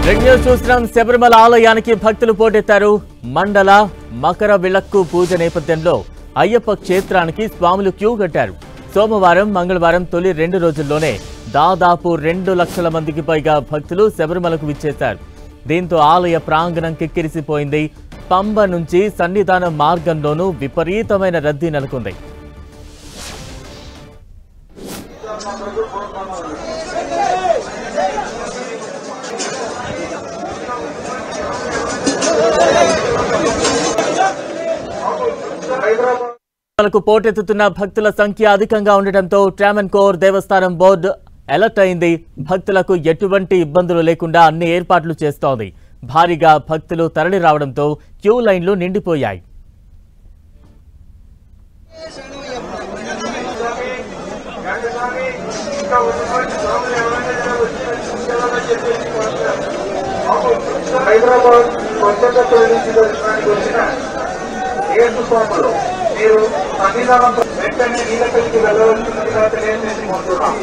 Red news చూస్తున్నాం. శబరిమల ఆలయానికి భక్తులు పోటెత్తారు. మండల మకర విళక్కు పూజ నేపథ్యంలో అయ్యప్ప క్షేత్రానికి స్వాములు క్యూ కట్టారు. సోమవారం మంగళవారం తొలి 2 రోజుల్లోనే దాదాపు 2 లక్షల మందికి పైగా భక్తులు శబరిమలకు విచ్చేశారు. దీంతో ఆలయ ప్రాంగణం కిక్కిరిసిపోయింది. పంబ నుంచి సన్నిధాన మార్గంలోనూ విపరీతమైన రద్దీ నెలకొంది. పోటెత్తుతున్న భక్తుల సంఖ్య అధికంగా ఉండటంతో ట్రావెన్కోర్ దేవస్థానం బోర్డు అలర్ట్ అయింది. భక్తులకు ఎటువంటి ఇబ్బందులు లేకుండా అన్ని ఏర్పాట్లు చేస్తోంది. భారీగా భక్తులు తరలి రావడంతో క్యూ లైన్లు నిండిపోయాయి. హైదరాబాద్ కొత్తగా దర్శనానికి వచ్చిన స్వాములు మీరు సన్నిధానం వెంటనే నీళ్ళకి వెళ్ళవలసిందిగా తెలియజేసి కోరుతున్నాం.